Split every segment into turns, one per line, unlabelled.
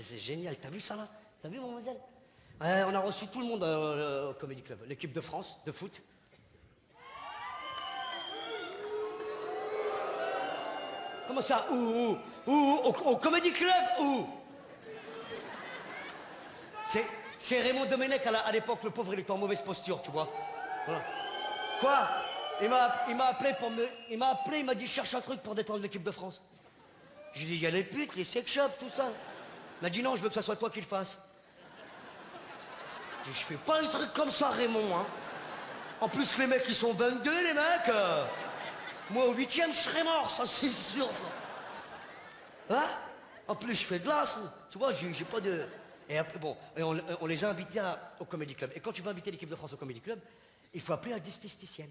c'est génial. T'as vu ça là? T'as vu, mademoiselle? On a reçu tout le monde au Comedy Club. L'équipe de France de foot. Comment ça? Où? Au Comedy Club? Où? C'est Raymond Domenech à l'époque, le pauvre, il était en mauvaise posture, tu vois. Voilà. Quoi? Il m'a appelé il m'a dit cherche un truc pour détendre l'équipe de France. J'ai dit il y a les putes, les sex shops, tout ça. Il m'a dit non, je veux que ça soit toi qui le fasses. J'ai dit je fais pas un truc comme ça, Raymond, hein. En plus les mecs ils sont 22, les mecs. Moi au 8e je serais mort, ça c'est sûr ça. Hein? En plus je fais de l'as, tu vois, j'ai pas de... Et après, bon, et on les a invités au Comedy Club. Et quand tu vas inviter l'équipe de France au Comedy Club, il faut appeler la diététicienne.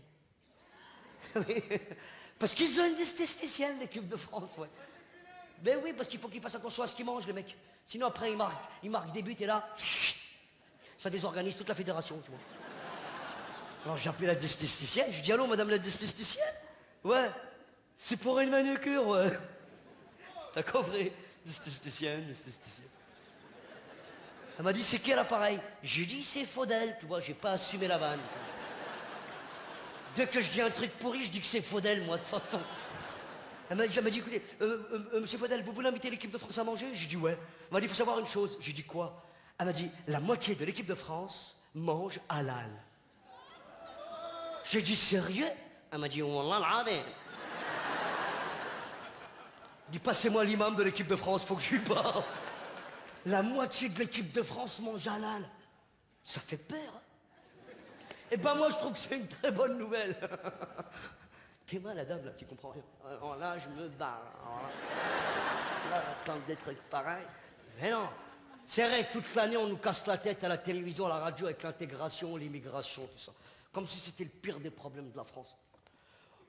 Parce qu'ils ont une diététicienne, l'équipe de France, ouais. Ben oui, parce qu'il faut qu'ils fassent attention à ce qu'ils mangent, les mecs. Sinon, après, ils marquent des buts, et là, ça désorganise toute la fédération, tu vois. Alors, j'ai appelé la diététicienne, je lui dis, allô, madame la diététicienne? Ouais, c'est pour une manucure, ouais. T'as compris? Diététicienne. Elle m'a dit, c'est quel appareil? J'ai dit, c'est Faudel, tu vois, j'ai pas assumé la vanne. Dès que je dis un truc pourri, je dis que c'est Faudel, moi, de toute façon. Elle m'a dit, écoutez, monsieur Faudel, vous voulez inviter l'équipe de France à manger? J'ai dit, ouais. Elle m'a dit, il faut savoir une chose. J'ai dit, quoi? Elle m'a dit, la moitié de l'équipe de France mange halal. J'ai dit, sérieux? Elle m'a dit, wallah al-adé. Elle dit, passez-moi l'imam de l'équipe de France, faut que je lui parle. La moitié de l'équipe de France mange halal. Ça fait peur. Hein? Eh ben moi, je trouve que c'est une très bonne nouvelle. T'es mal, la dame, là, tu comprends rien. Alors là, je me barre. Là, attendre des trucs pareils. Mais non. C'est vrai, toute l'année, on nous casse la tête à la télévision, à la radio, avec l'intégration, l'immigration, tout ça. Comme si c'était le pire des problèmes de la France.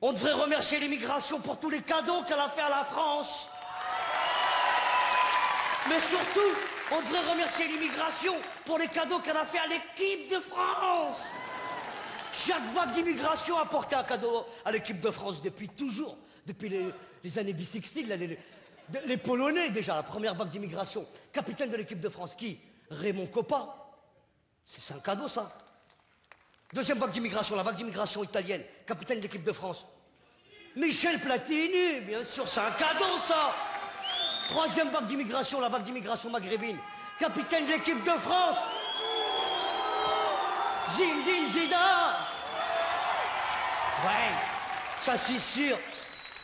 On devrait remercier l'immigration pour tous les cadeaux qu'elle a fait à la France. Mais surtout, on devrait remercier l'immigration pour les cadeaux qu'elle a fait à l'équipe de France. Chaque vague d'immigration a apporté un cadeau à l'équipe de France depuis toujours. Depuis les années bissextiles, les Polonais déjà, la première vague d'immigration. Capitaine de l'équipe de France, qui? Raymond Coppa. C'est un cadeau, ça. Deuxième vague d'immigration, la vague d'immigration italienne. Capitaine de l'équipe de France. Michel Platini, bien sûr, c'est un cadeau, ça. Troisième vague d'immigration, la vague d'immigration maghrébine. Capitaine de l'équipe de France. Zinedine Zidane. Ouais, ça c'est sûr.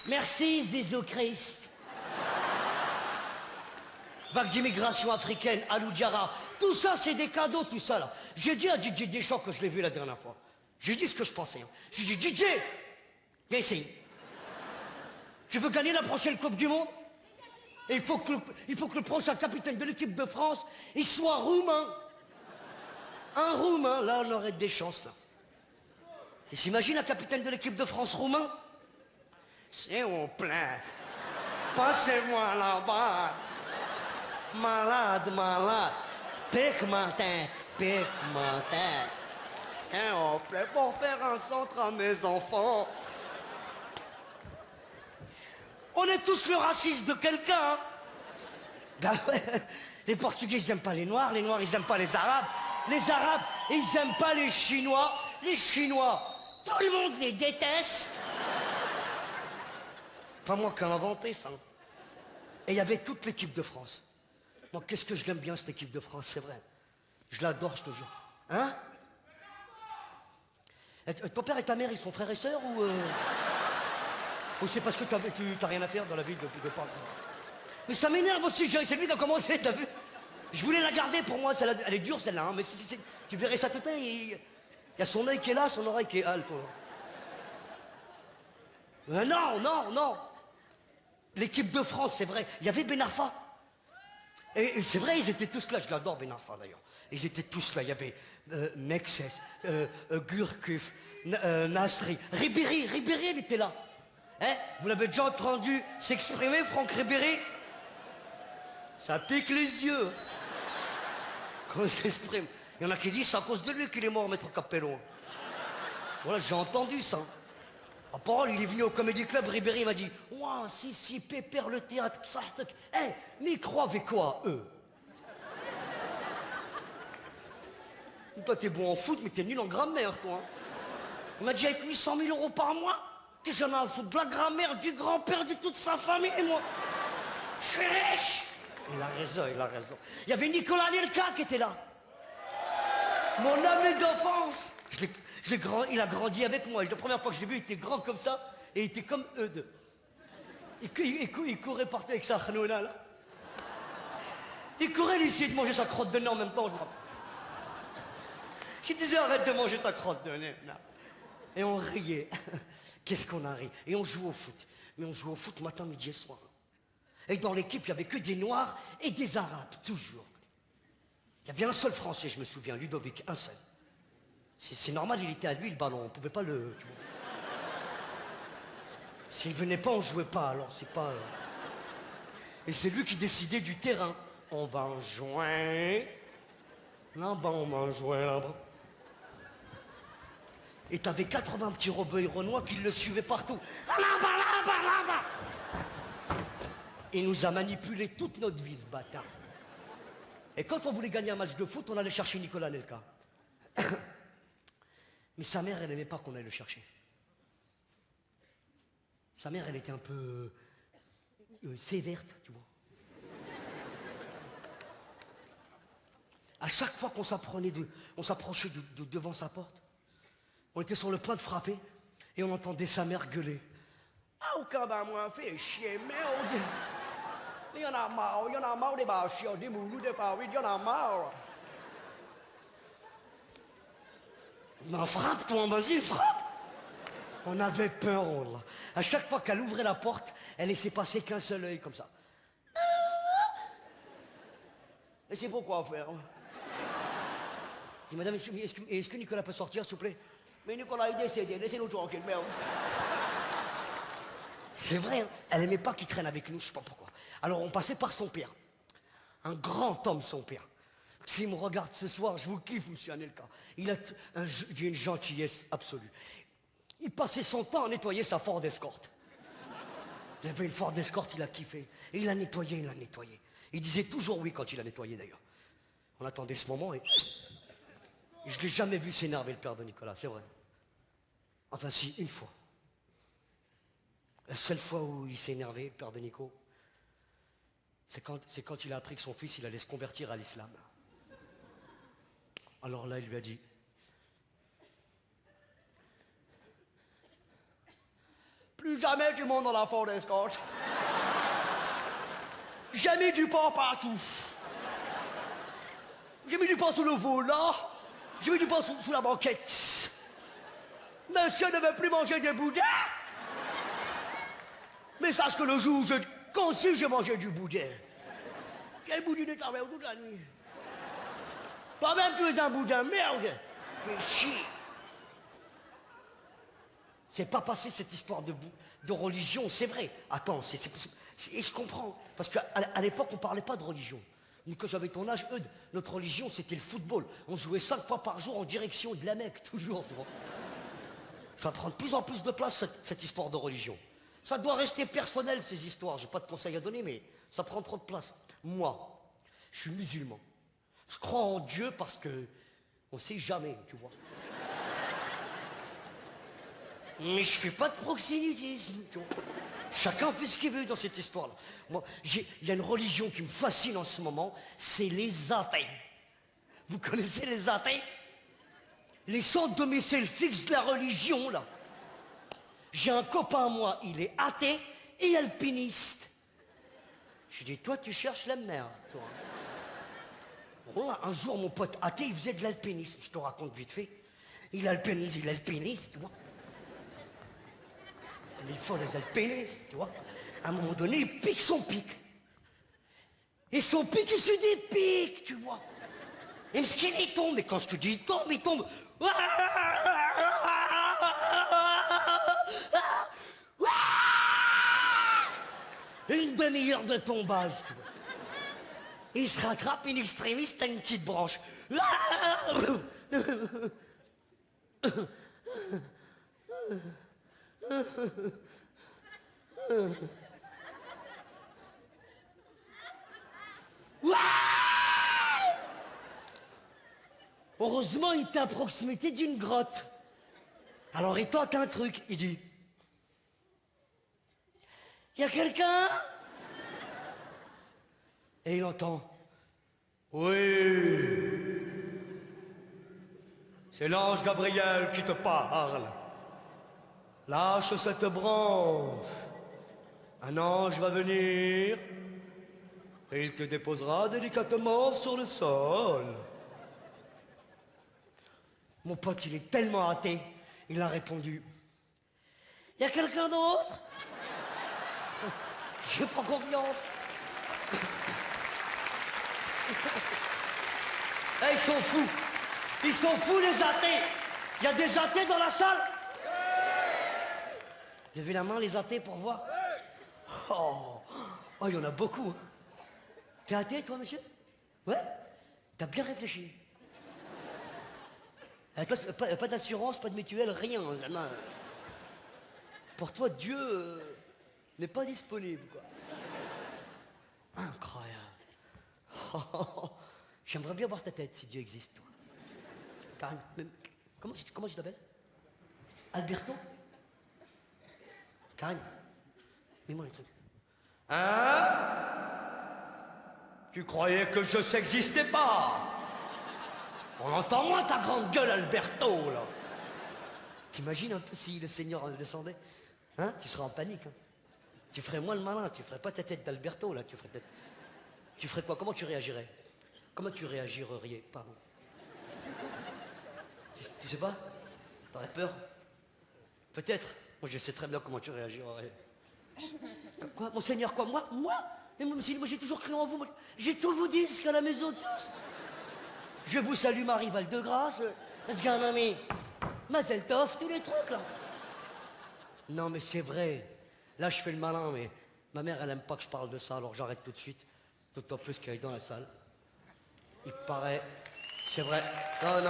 Merci, Jésus-Christ. Vague d'immigration africaine, Alou Diarra. Tout ça, c'est des cadeaux, tout ça, là. J'ai dit à Didier Deschamps que je l'ai vu la dernière fois. J'ai dit ce que je pensais. Hein. J'ai dit, Didier, viens ici. Tu veux gagner la prochaine Coupe du Monde? Et il faut que le prochain capitaine de l'équipe de France, il soit roumain. Un roumain, là, on aurait des chances, là. Tu t'imagines un capitaine de l'équipe de France roumain? S'il vous plaît, passez-moi là-bas. Malade, pique ma tête. S'il vous plaît, pour faire un centre à mes enfants. On est tous le raciste de quelqu'un, hein. Ben ouais, les Portugais, ils aiment pas les Noirs ils aiment pas les Arabes ils aiment pas les Chinois tout le monde les déteste. Pas moi qui ai inventé ça. Et il y avait toute l'équipe de France. Moi, qu'est-ce que je l'aime bien, cette équipe de France, c'est vrai. Je l'adore, je te jure. Hein? Ton père et ta mère, ils sont frères et sœurs ou c'est parce que t'as rien à faire dans la vie de parler? Mais ça m'énerve aussi, c'est lui qui a commencé, t'as vu? Je voulais la garder pour moi, elle est dure celle-là, hein, mais tu verrais sa tête, il y a son œil qui est là, son oreille qui est hale. Non. L'équipe de France, c'est vrai, il y avait Ben Arfa. Et c'est vrai, ils étaient tous là, je l'adore Ben Arfa d'ailleurs. Ils étaient tous là, il y avait Mexès, Gurkuf, Nasri, Ribéry, il était là. Hein? Vous l'avez déjà entendu s'exprimer, Franck Ribéry? Ça pique les yeux. Quand il s'exprime. Il y en a qui disent c'est à cause de lui qu'il est mort, Maître Capello. Voilà, j'ai entendu ça. En parole, il est venu au Comedy Club, Ribéry m'a dit ouah, si, pépère le théâtre, psahtek. Eh, mais ils croient avec quoi, eux? Toi, t'es bon en foot, mais t'es nul en grammaire, toi. Hein. On a déjà avec 800 000 euros par mois. T'es jamais à foutre de la grammaire, du grand-père, de toute sa famille, et moi. Je suis riche. Il a raison, il a raison. Il y avait Nicolas Nelka qui était là. Mon ami d'enfance. Il a grandi avec moi. La première fois que je l'ai vu, il était grand comme ça, et il était comme eux deux. Il courait partout avec sa khnouna, là. Il courait, il essayait de manger sa crotte de nez en même temps. Je disais, arrête de manger ta crotte de nez. Là. Et on riait. Qu'est-ce qu'on a ri? Et on jouait au foot. Mais on jouait au foot matin, midi et soir. Et dans l'équipe, il n'y avait que des Noirs et des Arabes, toujours. Il y avait un seul Français, je me souviens, Ludovic, un seul. C'est normal, il était à lui le ballon, on ne pouvait pas le... S'il venait pas, on jouait pas, alors c'est pas... Et c'est lui qui décidait du terrain. On va en jouer. Là-bas, on va en jouer, là-bas. Et t'avais 80 petits rebeux renois qui le suivaient partout. Là-bas, là-bas, là-bas. Il nous a manipulé toute notre vie, ce bâtard. Et quand on voulait gagner un match de foot, on allait chercher Nicolas Nelka. Mais sa mère, elle n'aimait pas qu'on aille le chercher. Sa mère, elle était un peu sévère, tu vois. À chaque fois qu'on s'approchait devant sa porte, on était sur le point de frapper et on entendait sa mère gueuler. Ah, au cabas, moi, fait chier, merde. Il y en a marre des bâchiens, des moulous, des paris, il y en a marre. Ben, frappe, toi, vas-y, frappe. On avait peur, on, là. À chaque fois qu'elle ouvrait la porte, elle laissait passer qu'un seul œil, comme ça. Et c'est pourquoi faire? Je dis, madame, est-ce que Nicolas peut sortir, s'il vous plaît? Mais Nicolas est décédé, laissez-nous tranquille, merde. C'est vrai, hein, elle n'aimait pas qu'il traîne avec nous, je sais pas pourquoi. Alors on passait par son père. Un grand homme, son père. S'il me regarde ce soir, je vous kiffe, monsieur Anelka. Il a une gentillesse absolue. Il passait son temps à nettoyer sa Ford Escort. Il avait une Ford Escort, il a kiffé. Et il l'a nettoyé, il l'a nettoyé. Il disait toujours oui quand il l'a nettoyé, d'ailleurs. On attendait ce moment et je ne l'ai jamais vu s'énerver, le père de Nicolas, c'est vrai. Enfin si, une fois. La seule fois où il s'est énervé, le père de Nico, c'est quand il a appris que son fils, il allait se convertir à l'islam. Alors là, il lui a dit, plus jamais tu montes dans la Ford Escort. J'ai mis du pain partout. J'ai mis du pain sous le volant. J'ai mis du pain sous la banquette. Monsieur ne veut plus manger des boudins. Mais sache que le jour où je conçus, j'ai mangé du boudin. J'ai boudiné ta mère toute la nuit. Toi-même, tu es un boudin, merde. Fais chier. C'est pas passé cette histoire de religion, c'est vrai. Attends, et je comprends. Parce qu'à l'époque, on parlait pas de religion. Nous, quand j'avais ton âge, Eudes, notre religion, c'était le football. On jouait 5 fois par jour en direction de la Mecque, toujours. Tu vois. Ça prend de plus en plus de place, cette histoire de religion. Ça doit rester personnel, ces histoires. Je n'ai pas de conseils à donner, mais ça prend trop de place. Moi, je suis musulman. Je crois en Dieu parce que on ne sait jamais, tu vois. Mais je fais pas de proxénétisme, tu vois. Chacun fait ce qu'il veut dans cette histoire-là. Moi, il y a une religion qui me fascine en ce moment, c'est les athées. Vous connaissez les athées? Les centres domiciles fixes de la religion, là. J'ai un copain à moi, il est athée et alpiniste. Je dis, toi, tu cherches la merde, toi. Bon, là, un jour, mon pote athée, il faisait de l'alpinisme. Je te raconte vite fait. Il alpinise, tu vois. Mais il faut les alpinistes, tu vois. À un moment donné, il pique son pic. Et son pic, il se dépique, tu vois. Et Mskin, il tombe. Et quand je te dis, il tombe. Une demi-heure de tombage, tu vois. Il se rattrape, une extrémiste, à une petite branche. Heureusement, il était à proximité d'une grotte. Alors il tente un truc, il dit... Y a quelqu'un? Et il entend... Oui. C'est l'ange Gabriel qui te parle. Lâche cette branche. Un ange va venir et il te déposera délicatement sur le sol. Mon pote, il est tellement hâté, il a répondu. Y a quelqu'un d'autre? J'ai pas confiance. Eh, ils sont fous. Ils sont fous, les athées. Il y a des athées dans la salle? Levez la main, les athées, pour voir. Oh, il y en a beaucoup. T'es athée, toi, monsieur? Ouais? T'as bien réfléchi. Toi, pas d'assurance, pas de mutuelle, rien. Pour toi, Dieu n'est pas disponible, quoi. Incroyable. J'aimerais bien voir ta tête, si Dieu existe, toi. Karen, comment tu t'appelles? Alberto? Karen, mets-moi un truc. Hein? Tu croyais que je n'existais pas? On entend moins ta grande gueule, Alberto, là. T'imagines un peu si le Seigneur descendait? Hein? Tu serais en panique, hein? Tu ferais moins le malin, tu ferais pas ta tête d'Alberto, là. Tu ferais quoi? Comment tu réagirais? Comment tu réagirais? Pardon. Tu sais pas? T'aurais peur? Peut-être. Moi, je sais très bien comment tu réagirais. Quoi? Monseigneur, quoi? Moi? Mais moi, j'ai toujours cru en vous. J'ai tous vos disques à la maison, tous. Je vous salue, Marie Val-de-Grâce. Sganami, Mazel Tov, tous les trucs, là. Non, mais c'est vrai. Là, je fais le malin, mais ma mère, elle aime pas que je parle de ça, alors j'arrête tout de suite. D'autant plus qu'elle est dans la salle. Il paraît... C'est vrai. Non, non.